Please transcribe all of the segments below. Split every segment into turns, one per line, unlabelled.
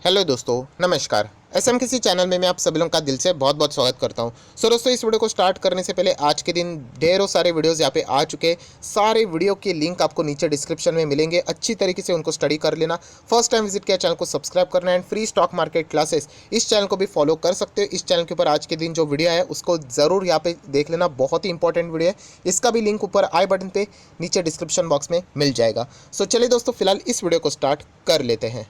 Hello दोस्तों, नमस्कार। SM किसी चैनल में मैं आप सभी लोगों का दिल से बहुत बहुत स्वागत करता हूं। दोस्तों, इस वीडियो को स्टार्ट करने से पहले आज के दिन ढेरों सारे वीडियोस यहाँ पे आ चुके हैं। सारे वीडियो के लिंक आपको नीचे डिस्क्रिप्शन में मिलेंगे। अच्छी तरीके से उनको स्टडी कर लेना। फर्स्ट टाइम विजिट किया चैनल को सब्सक्राइब करना and free stock market classes इस चैनल को भी फॉलो कर सकते हो। इस चैनल के ऊपर आज के दिन जो वीडियो है उसको ज़रूर यहाँ पे देख लेना। बहुत ही इंपॉर्टेंट वीडियो है। इसका भी लिंक ऊपर आई बटन पे नीचे डिस्क्रिप्शन बॉक्स में मिल जाएगा। सो चलिए दोस्तों, फिलहाल इस वीडियो को स्टार्ट कर लेते हैं।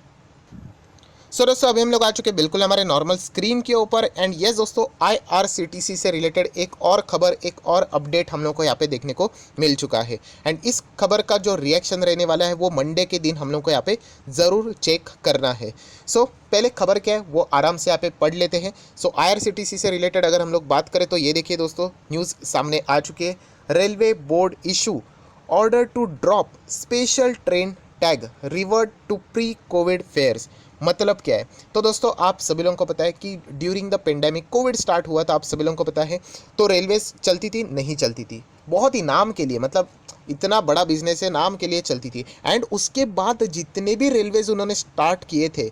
दोस्तों, अभी हम लोग आ चुके हैं बिल्कुल हमारे नॉर्मल स्क्रीन के ऊपर। एंड यस दोस्तों, आईआरसीटीसी से रिलेटेड एक और खबर, एक और अपडेट हम लोग को यहाँ पे देखने को मिल चुका है। एंड इस खबर का जो रिएक्शन रहने वाला है वो मंडे के दिन हम लोग को यहाँ पे ज़रूर चेक करना है। पहले खबर क्या है वो आराम से यहाँ पे पढ़ लेते हैं। आईआरसीटीसी से रिलेटेड अगर हम लोग बात करें तो ये देखिए दोस्तों, न्यूज़ सामने आ चुकी है। Railway board issue order to drop special train tag revert to pre covid fares. मतलब क्या है? तो दोस्तों, आप सभी लोगों को पता है कि during the pandemic Covid start हुआ था, आप सभी लोगों को पता है। तो रेलवेज चलती थी, नहीं चलती थी, बहुत ही नाम के लिए, मतलब इतना बड़ा बिजनेस है, नाम के लिए चलती थी। एंड उसके बाद जितने भी रेलवेज उन्होंने स्टार्ट किए थे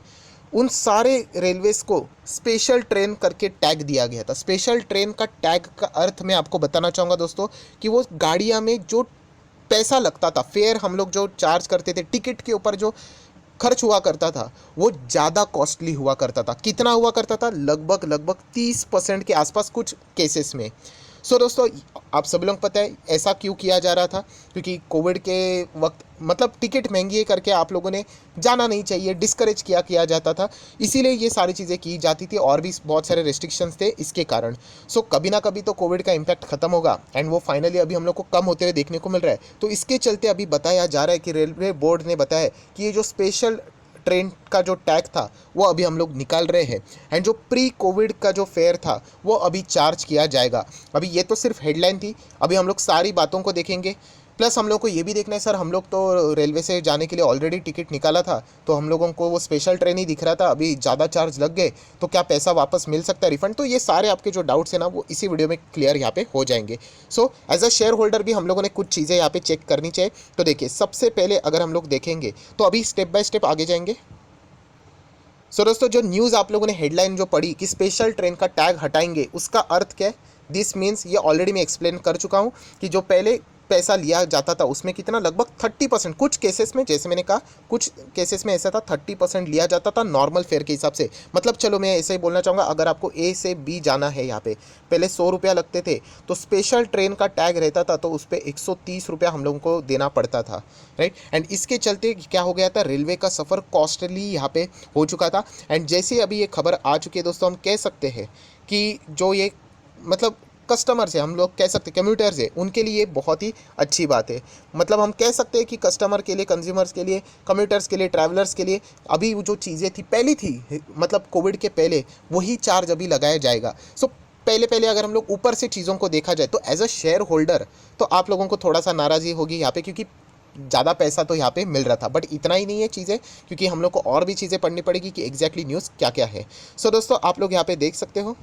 उन सारे रेलवेज को स्पेशल ट्रेन करके टैग दिया गया था। स्पेशल ट्रेन का टैग का अर्थ मैं आपको बताना चाहूँगा दोस्तों कि वो गाड़ियाँ में जो पैसा लगता था, फेयर हम लोग जो चार्ज करते थे, टिकट के ऊपर जो खर्च हुआ करता था वो ज़्यादा कॉस्टली हुआ करता था। कितना हुआ करता था? लगभग लगभग 30% के आसपास कुछ केसेस में। दोस्तों, आप सभी लोग पता है ऐसा क्यों किया जा रहा था? क्योंकि कोविड के वक्त मतलब टिकट महंगी है करके आप लोगों ने जाना नहीं चाहिए, डिस्करेज किया जाता था। इसीलिए ये सारी चीज़ें की जाती थी और भी बहुत सारे रेस्ट्रिक्शंस थे इसके कारण। कभी ना कभी तो कोविड का इम्पैक्ट खत्म होगा एंड वो फाइनली अभी हम लोग को कम होते हुए देखने को मिल रहा है। तो इसके चलते अभी बताया जा रहा है कि रेलवे बोर्ड ने बताया कि ये जो स्पेशल ट्रेन का जो टैग था वो अभी हम लोग निकाल रहे हैं। एंड जो प्री कोविड का जो फेयर था वो अभी चार्ज किया जाएगा। अभी ये तो सिर्फ हेडलाइन थी, अभी हम लोग सारी बातों को देखेंगे। प्लस हम लोग को ये भी देखना है सर, हम लोग तो रेलवे से जाने के लिए ऑलरेडी टिकट निकाला था, तो हम लोगों को वो स्पेशल ट्रेन ही दिख रहा था, अभी ज़्यादा चार्ज लग गए तो क्या पैसा वापस मिल सकता है, रिफंड? तो ये सारे आपके जो डाउट्स हैं ना वो इसी वीडियो में क्लियर यहाँ पे हो जाएंगे। एज अ शेयर होल्डर भी हम लोगों ने कुछ चीज़ें यहाँ पे चेक करनी चाहिए। तो देखिए, सबसे पहले अगर हम लोग देखेंगे तो अभी स्टेप बाय स्टेप आगे जाएंगे। दोस्तों, जो न्यूज़ आप लोगों ने हेडलाइन जो पढ़ी कि स्पेशल ट्रेन का टैग हटाएंगे, उसका अर्थ क्या है? दिस मीन्स, ये ऑलरेडी मैं एक्सप्लेन कर चुका हूँ कि जो पहले पैसा लिया जाता था उसमें कितना, लगभग 30%, कुछ केसेस में, जैसे मैंने कहा कुछ केसेस में ऐसा था 30% लिया जाता था नॉर्मल फेयर के हिसाब से। मतलब चलो मैं ऐसे ही बोलना चाहूँगा, अगर आपको ए से बी जाना है, यहाँ पे पहले 100 रुपया लगते थे, तो स्पेशल ट्रेन का टैग रहता था तो उस पर 130 रुपया हम लोगों को देना पड़ता था, राइट। एंड इसके चलते क्या हो गया था, रेलवे का सफ़र कॉस्टली यहाँ पे हो चुका था। एंड जैसे अभी ये खबर आ चुकी है दोस्तों, हम कह सकते हैं कि जो ये मतलब कस्टमर्स है, हम लोग कह सकते हैं कम्यूटर्स है, उनके लिए बहुत ही अच्छी बात है। मतलब हम कह सकते हैं कि कस्टमर के लिए, कंज्यूमर्स के लिए, कम्यूटर्स के लिए, ट्रैवलर्स के लिए अभी वो जो चीज़ें थी पहली थी, मतलब कोविड के पहले, वही चार्ज अभी लगाया जाएगा। पहले पहले अगर हम लोग ऊपर से चीज़ों को देखा जाए तो एज अ शेयर होल्डर तो आप लोगों को थोड़ा सा नाराज़गी होगी यहाँ पे, क्योंकि ज़्यादा पैसा तो यहाँ पे मिल रहा था। बट इतना ही नहीं है चीज़ें, क्योंकि हम लोग को और भी चीज़ें पढ़नी पड़ेगी कि एग्जैक्टली न्यूज़ क्या क्या है। दोस्तों, आप लोग यहाँ पे देख सकते हो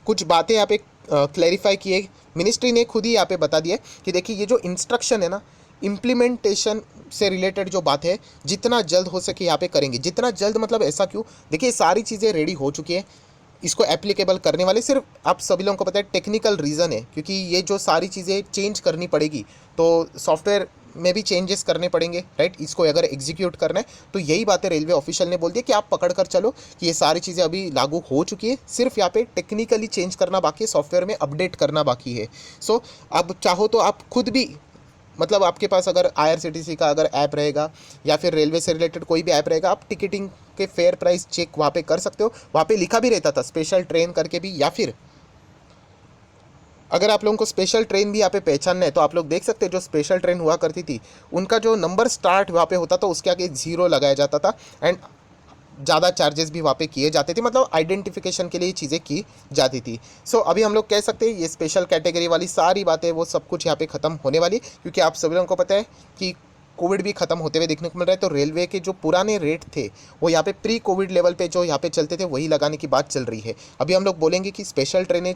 कुछ बातें यहाँ पे क्लैरिफाई किए। मिनिस्ट्री ने खुद ही यहाँ पे बता दिया कि देखिए, ये जो इंस्ट्रक्शन है ना, इम्प्लीमेंटेशन से रिलेटेड जो बात है, जितना जल्द हो सके यहाँ पे करेंगे। जितना जल्द मतलब ऐसा क्यों? देखिए, सारी चीज़ें रेडी हो चुकी है, इसको एप्लीकेबल करने वाले सिर्फ आप सभी लोगों को पता है टेक्निकल रीज़न है, क्योंकि ये जो सारी चीज़ें चेंज करनी पड़ेगी तो सॉफ्टवेयर में भी चेंजेस करने पड़ेंगे, राइट। इसको अगर एग्जीक्यूट करना है तो यही बातें रेलवे ऑफिशियल ने बोल दिया कि आप पकड़ कर चलो कि ये सारी चीज़ें अभी लागू हो चुकी है, सिर्फ यहाँ पे टेक्निकली चेंज करना बाकी है, सॉफ्टवेयर में अपडेट करना बाकी है। अब चाहो तो आप खुद भी, मतलब आपके पास अगर आईआरसीटीसी का अगर ऐप रहेगा या फिर रेलवे से रिलेटेड कोई भी ऐप रहेगा, आप टिकटिंग के फेयर प्राइस चेक वहाँ पे कर सकते हो। वहाँ पे लिखा भी रहता था स्पेशल ट्रेन करके भी, या फिर अगर आप लोगों को स्पेशल ट्रेन भी यहाँ पे पहचानना है तो आप लोग देख सकते हैं जो स्पेशल ट्रेन हुआ करती थी उनका जो नंबर स्टार्ट वहाँ पे होता था उसके आगे 0 लगाया जाता था एंड ज़्यादा चार्जेस भी वहाँ पे किए जाते थे, मतलब आइडेंटिफिकेशन के लिए चीज़ें की जाती थी। अभी हम लोग कह सकते हैं ये स्पेशल कैटेगरी वाली सारी बातें वो सब कुछ यहाँ पे ख़त्म होने वाली, क्योंकि आप सभी लोगों को पता है कि कोविड भी ख़त्म होते हुए देखने को मिल रहा है। तो रेलवे के जो पुराने रेट थे वो यहाँ पे प्री कोविड लेवल पे जो यहाँ पे चलते थे वही लगाने की बात चल रही है। अभी हम लोग बोलेंगे कि स्पेशल ट्रेनें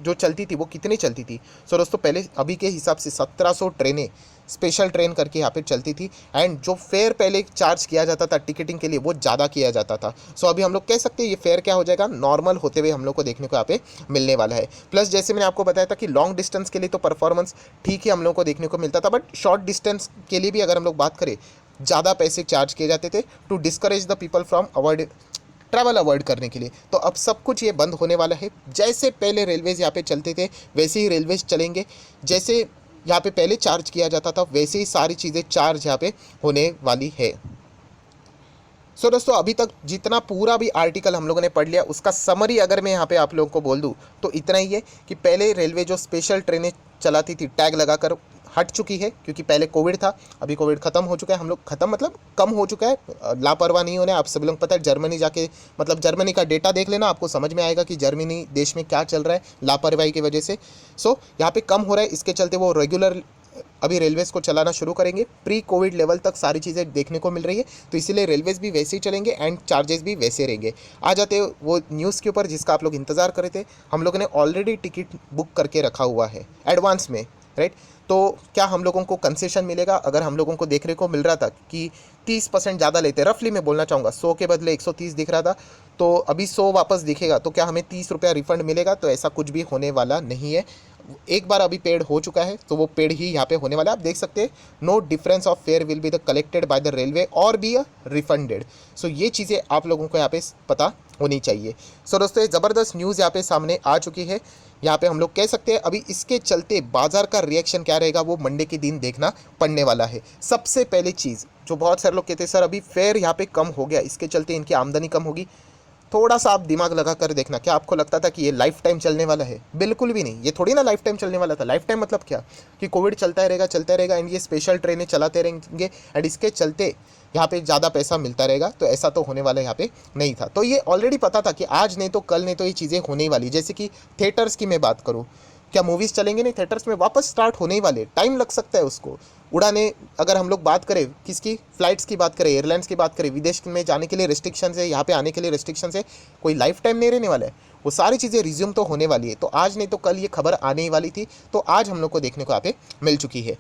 जो चलती थी वो कितनी चलती थी? सो दोस्तों पहले अभी के हिसाब से 1700 ट्रेनें स्पेशल ट्रेन करके यहाँ पे चलती थी, एंड जो फेयर पहले चार्ज किया जाता था टिकटिंग के लिए वो ज़्यादा किया जाता था। सो अभी हम लोग कह सकते हैं ये फेयर क्या हो जाएगा, नॉर्मल होते हुए हम लोग को देखने को यहाँ पे मिलने वाला है। प्लस जैसे मैंने आपको बताया था कि लॉन्ग डिस्टेंस के लिए तो परफॉर्मेंस ठीक ही हम लोग को देखने को मिलता था, बट शॉर्ट डिस्टेंस के लिए भी अगर हम लोग बात करें ज़्यादा पैसे चार्ज किए जाते थे to discourage the people from avoid travel avoid करने के लिए। तो अब सब कुछ ये बंद होने वाला है। जैसे पहले रेलवेज़ यहाँ पे चलते थे वैसे ही रेलवेज़ चलेंगे, जैसे यहाँ पे पहले चार्ज किया जाता था वैसे ही सारी चीज़ें चार्ज यहाँ पे होने वाली है। सो दोस्तों अभी तक जितना पूरा भी आर्टिकल हम लोगों ने पढ़ लिया उसका समरी अगर मैं यहाँ पे आप लोगों को बोल दूँ तो इतना ही है कि पहले रेलवे जो स्पेशल ट्रेनें चलाती थी टैग लगाकर हट चुकी है, क्योंकि पहले कोविड था, अभी कोविड ख़त्म हो चुका है। हम लोग ख़त्म मतलब कम हो चुका है, लापरवाह नहीं होने। आप सभी लोग पता है जर्मनी जाके मतलब जर्मनी का डेटा देख लेना, आपको समझ में आएगा कि जर्मनी देश में क्या चल रहा है लापरवाही की वजह से। सो यहाँ पे कम हो रहा है, इसके चलते वो रेगुलर अभी रेलवेज़ को चलाना शुरू करेंगे। प्री कोविड लेवल तक सारी चीज़ें देखने को मिल रही है, तो इसीलिए रेलवेज़ भी वैसे ही चलेंगे एंड चार्जेस भी वैसे रहेंगे। आ जाते वो न्यूज़ के ऊपर जिसका आप लोग इंतज़ार कर रहे थे। हम लोगों ने ऑलरेडी टिकट बुक करके रखा हुआ है एडवांस में, राइट। तो क्या हम लोगों को कंसेशन मिलेगा? अगर हम लोगों को देखने को मिल रहा था कि 30% ज़्यादा लेते, रफली मैं बोलना चाहूँगा 100 के बदले 130 दिख रहा था, तो अभी 100 वापस दिखेगा, तो क्या हमें 30 रुपया रिफंड मिलेगा? तो ऐसा कुछ भी होने वाला नहीं है। एक बार अभी पेड हो चुका है तो वो पेड ही यहाँ पे होने वाला है। आप देख सकते हैं no difference of fare will be the collected by the railway और बी अ रिफंडेड। सो ये चीज़ें आप लोगों को यहाँ पे पता होनी चाहिए। सो दोस्तों ये ज़बरदस्त न्यूज़ यहाँ पे सामने आ चुकी है। यहाँ पे हम लोग कह सकते हैं अभी इसके चलते बाजार का रिएक्शन क्या रहेगा वो मंडे के दिन देखना पड़ने वाला है। सबसे पहली चीज़ जो बहुत सारे लोग कहते हैं सर अभी फेयर यहाँ पे कम हो गया, इसके चलते इनकी आमदनी कम होगी। थोड़ा सा आप दिमाग लगा कर देखना, क्या आपको लगता था कि ये लाइफ टाइम चलने वाला है? बिल्कुल भी नहीं। ये थोड़ी ना लाइफ टाइम चलने वाला था। लाइफ टाइम मतलब क्या कि कोविड चलता रहेगा एंड ये स्पेशल ट्रेनें चलाते रहेंगे एंड इसके चलते यहाँ पे ज़्यादा पैसा मिलता रहेगा, तो ऐसा तो होने वाला यहाँ पे नहीं था। तो ये ऑलरेडी पता था कि आज नहीं तो कल नहीं तो ये चीज़ें होने ही वाली। जैसे कि थिएटर्स की मैं बात करूँ, क्या मूवीज़ चलेंगे नहीं? थिएटर्स में वापस स्टार्ट होने ही वाले, टाइम लग सकता है उसको। उड़ाने अगर हम लोग बात करें किसकी, फ्लाइट्स की बात करें, एयरलाइंस की बात करें, विदेश में जाने के लिए रिस्ट्रिक्शन है, यहाँ पे आने के लिए रिस्ट्रिक्शन है, कोई लाइफ टाइम नहीं रहने वाला है। वो सारी चीज़ें रिज्यूम तो होने वाली है। तो आज नहीं तो कल ये खबर आने ही वाली थी, तो आज हम लोग को देखने को यहाँ पे मिल चुकी है।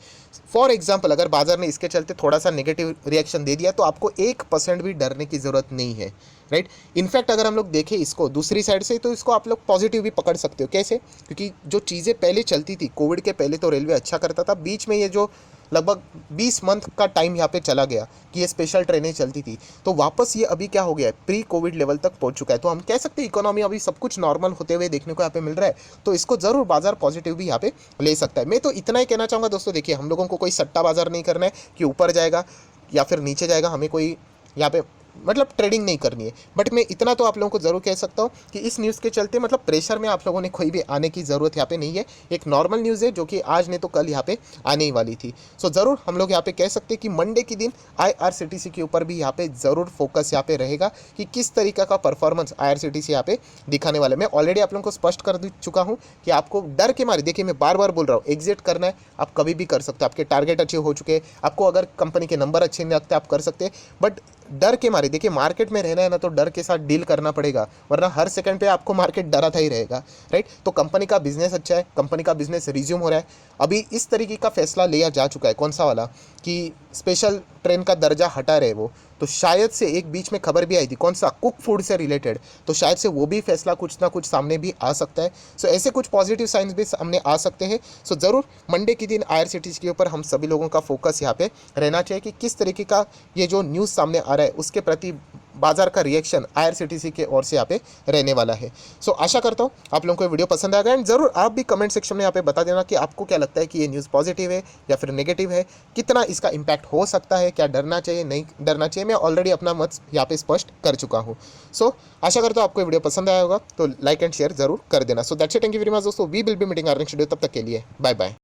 फॉर एग्जाम्पल अगर बाजार ने इसके चलते थोड़ा सा नेगेटिव रिएक्शन दे दिया तो आपको 1% भी डरने की ज़रूरत नहीं है, राइट। इनफैक्ट अगर हम लोग देखें इसको दूसरी साइड से तो इसको आप लोग पॉजिटिव भी पकड़ सकते हो। कैसे? क्योंकि जो चीज़ें पहले चलती थी कोविड के पहले तो रेलवे अच्छा करता था, बीच में ये जो लगभग 20 मंथ का टाइम यहाँ पे चला गया कि ये स्पेशल ट्रेनें चलती थी, तो वापस ये अभी क्या हो गया है, प्री कोविड लेवल तक पहुँच चुका है। तो हम कह सकते हैं इकोनॉमी अभी सब कुछ नॉर्मल होते हुए देखने को यहाँ पे मिल रहा है, तो इसको ज़रूर बाजार पॉजिटिव भी यहाँ पे ले सकता है। मैं तो इतना ही कहना चाहूँगा दोस्तों, देखिए हम लोगों को कोई सट्टा बाजार नहीं करना है कि ऊपर जाएगा या फिर नीचे जाएगा, हमें कोई यहाँ पे मतलब ट्रेडिंग नहीं करनी है। बट मैं इतना तो आप लोगों को ज़रूर कह सकता हूँ कि इस न्यूज़ के चलते मतलब प्रेशर में आप लोगों ने कोई भी आने की ज़रूरत यहाँ पे नहीं है। एक नॉर्मल न्यूज़ है जो कि आज नहीं तो कल यहाँ पे आने ही वाली थी। सो ज़रूर हम लोग यहाँ पे कह सकते हैं कि मंडे के दिन IRCTC के ऊपर भी यहाँ पे ज़रूर फोकस यहाँ पे रहेगा कि किस तरीके का परफॉर्मेंस IRCTC यहाँ पे दिखाने वाला है। मैं ऑलरेडी आप लोगों को स्पष्ट कर चुका हूँ कि आपको डर के मारे, देखिए मैं बार बार बोल रहा हूँ, एग्जिट करना है आप कभी भी कर सकते हो। आपके टारगेट अच्छे हो चुके हैं, आपको अगर कंपनी के नंबर अच्छे नहीं लगते आप कर सकते हैं, बट डर के मारे, देखिए मार्केट में रहना है ना तो डर के साथ डील करना पड़ेगा, वरना हर सेकंड पे आपको मार्केट डराता ही रहेगा, राइट। तो कंपनी का बिजनेस अच्छा है, कंपनी का बिजनेस रिज्यूम हो रहा है। अभी इस तरीके का फैसला लिया जा चुका है, कौन सा वाला, कि स्पेशल ट्रेन का दर्जा हटा रहे वो, तो शायद से एक बीच में खबर भी आई थी, कौन सा, कुक फूड से रिलेटेड, तो शायद से वो भी फैसला कुछ ना कुछ सामने भी आ सकता है। सो ऐसे कुछ पॉजिटिव साइंस भी सामने आ सकते हैं। सो ज़रूर मंडे के दिन IRCTC के ऊपर हम सभी लोगों का फोकस यहाँ पे रहना चाहिए कि किस तरीके का ये जो न्यूज़ सामने आ रहा है उसके प्रति बाजार का रिएक्शन IRCTC के ओर से यहाँ पे रहने वाला है। सो आशा करता हूँ आप लोगों को वीडियो पसंद आएगा एंड ज़रूर आप भी कमेंट सेक्शन में यहाँ पे बता देना कि आपको क्या लगता है कि ये न्यूज़ पॉजिटिव है या फिर नेगेटिव है, कितना इसका इम्पैक्ट हो सकता है, क्या डरना चाहिए नहीं डरना चाहिए। मैं ऑलरेडी अपना मत यहाँ पे स्पष्ट कर चुका हूँ। सो आशा करता हूँ आपको वीडियो पसंद आया होगा, तो लाइक एंड शेयर जरूर कर देना। So that's it, thank you very much दोस्तों, we will be meeting our next video, तब तक के लिए बाय बाय।